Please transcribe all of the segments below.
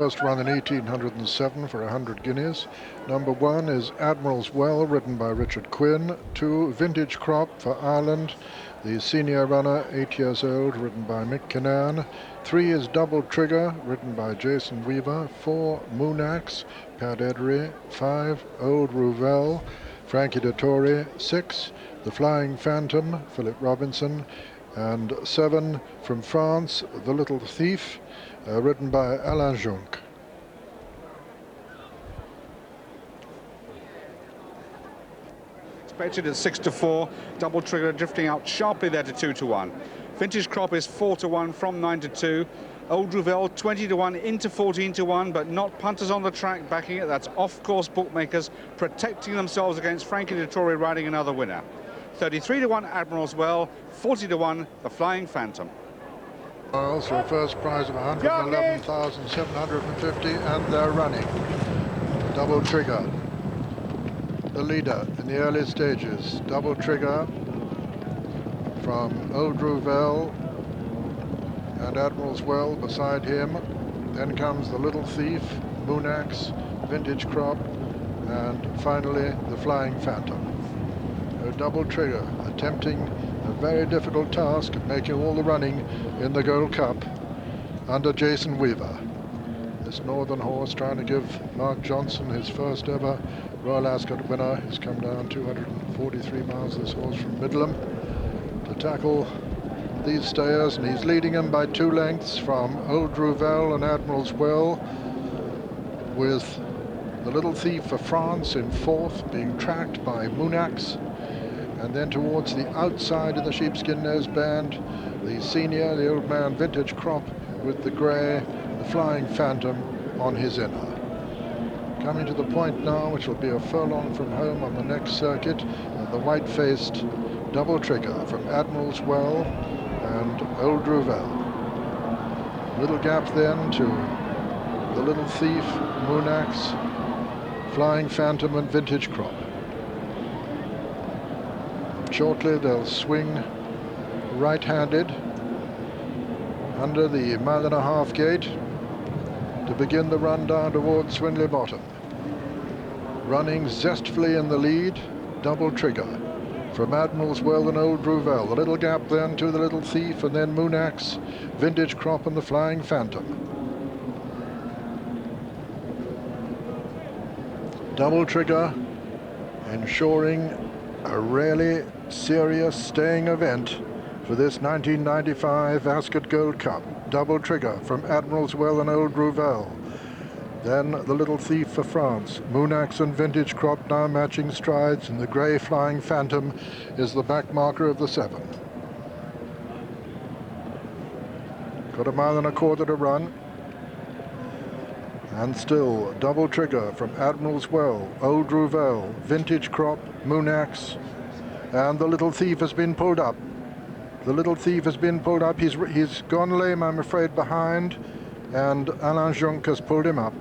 First run in 1807 for 100 guineas. Number 1 is Admiral's Well, ridden by Richard Quinn. 2, Vintage Crop for Ireland, the senior runner, 8 years old, ridden by Mick Kinnan. 3 is Double Trigger, ridden by Jason Weaver. 4, Moonax, Pat Edery. 5, Old Rouvel, Frankie Dettori. 6, The Flying Phantom, Philip Robinson. And 7, from France, The Little Thief, ridden by Alain Jonc. Expected at 6-4. Double Trigger drifting out sharply there to 2-1. Vintage Crop is 4-1 from 9-2. Old Rouvel 20-1 into 14-1, but not punters on the track backing it. That's off-course bookmakers protecting themselves against Frankie Dettori riding another winner. 33-1 Admiral's Well, 40-1 The Flying Phantom. Miles for a first prize of 111,750, and they're running. Double Trigger, the leader in the early stages. Double Trigger from Old Rouvel and Admiral's Well beside him. Then comes The Little Thief, Moonax, Vintage Crop, and finally The Flying Phantom. Double Trigger attempting a very difficult task of making all the running in the Gold Cup under Jason Weaver. This northern horse trying to give Mark Johnston his first ever Royal Ascot winner. He's come down 243 miles, this horse, from Midland to tackle these stayers, and he's leading them by 2 lengths from Old Rouvel and Admiral's Well, with The Little Thief for France in 4th, being tracked by Moonax. And then towards the outside of the sheepskin noseband, the senior, the old man, Vintage Crop, with the grey, the Flying Phantom on his inner. Coming to the point now, which will be a furlong from home on the next circuit, the white-faced Double Trigger from Admiral's Well and Old Rouvel. Little gap then to The Little Thief, Moonax, Flying Phantom and Vintage Crop. Shortly they'll swing right-handed under the 1.5-mile gate to begin the run down towards Swindley Bottom. Running zestfully in the lead, Double Trigger from Admiral's Well and Old Rouvel. The little gap then to The Little Thief, and then Moonax, Vintage Crop and the Flying Phantom. Double Trigger ensuring a really serious staying event for this 1995 Ascot Gold Cup. Double Trigger from Admiral's Well and Old Rouvel. Then The Little Thief for France. Moonax and Vintage Crop now matching strides, and the grey Flying Phantom is the back marker of the 7. Got 1.25 miles to run. And still Double Trigger from Admiral's Well, Old Rouvel, Vintage Crop, Moonax, and The Little Thief has been pulled up. The Little Thief has been pulled up. He's gone lame, I'm afraid, behind, and Alain Jonc has pulled him up.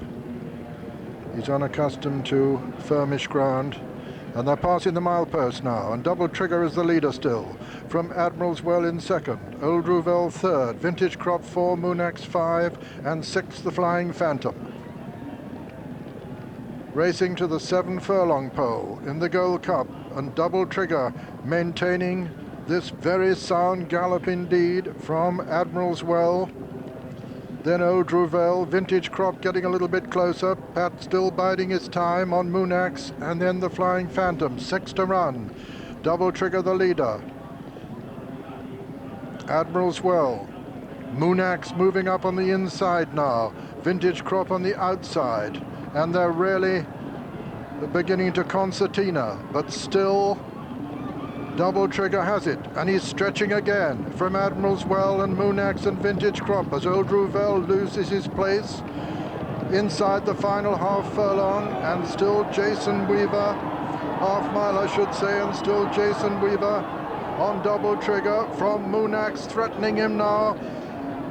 He's unaccustomed to firmish ground, and they're passing the milepost now, and Double Trigger is the leader still. From Admiral's Well in 2nd, Old Rouvel 3rd, Vintage Crop 4, Moonax 5, and 6th The Flying Phantom. Racing to the 7-furlong pole in the Gold Cup, and Double Trigger maintaining this very sound gallop indeed from Admiral's Well. Then Old Rouvel, Vintage Crop getting a little bit closer, Pat still biding his time on Moonax, and then the Flying Phantom, 6 to run. Double Trigger the leader. Admiral's Well, Moonax moving up on the inside now, Vintage Crop on the outside, and they're really beginning to concertina, but still Double Trigger has it, and he's stretching again from Admiral's Well and Moonax and Vintage Crop as Old Rouvel loses his place inside the final half furlong, and still Jason Weaver, half mile I should say, and still Jason Weaver on Double Trigger from Moonax, threatening him now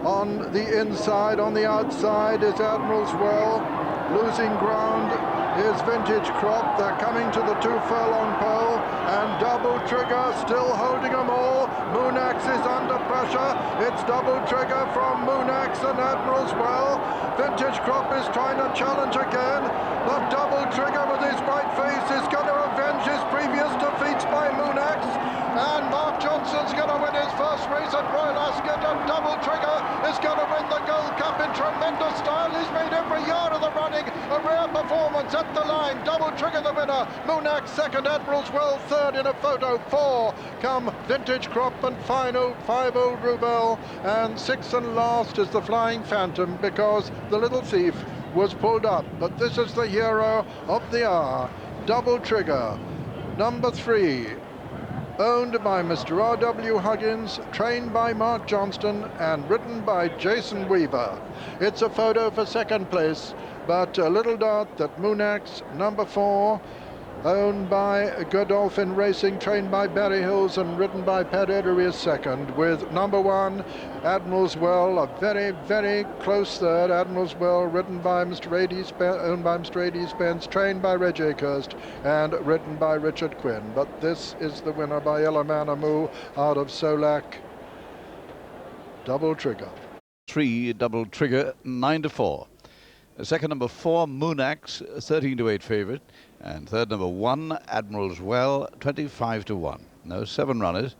on the inside. On the outside is Admiral's Well. Losing ground is Vintage Crop. They're coming to the 2-furlong pole, and Double Trigger still holding them all. Moonax is under pressure. It's double trigger from Moonax and Admiral's Well. Vintage Crop is trying to challenge again. The double trigger with his bright face is going to avenge his previous defeats by Moonax. And Mark Johnston's going to win his first race at Royal Ascot, and double trigger is going to win the Gold Cup in tremendous style. He's made every yard of the running a rare performance at the line. Double trigger the winner. Moonax second, Admiral's Well third in a photo. 4 come Vintage Crop, and final 5 Old Rubel, and 6th and last is the Flying Phantom, because the Little Thief was pulled up. But this is the hero of the hour, double trigger, number 3. Owned by Mr. R.W. Huggins, trained by Mark Johnston, and written by Jason Weaver. It's a photo for second place, but a little doubt that Moonax, number 4, owned by Godolphin Racing, trained by Barry Hills and written by Pat Edery, is second, with number 1, Admiral's Well, a very, very close third. Admiral's Well, written by Mr. A.D. Spence, owned by Mr. A.D. Spence, trained by Reg Akehurst, and written by Richard Quinn. But this is the winner by Elamanamu out of Solac. Double trigger. 3 double trigger, 9-4. Second, number 4, Moonax, 13-8 favourite. And third, number 1, Admiral's Well, 25-1. No, 7 runners.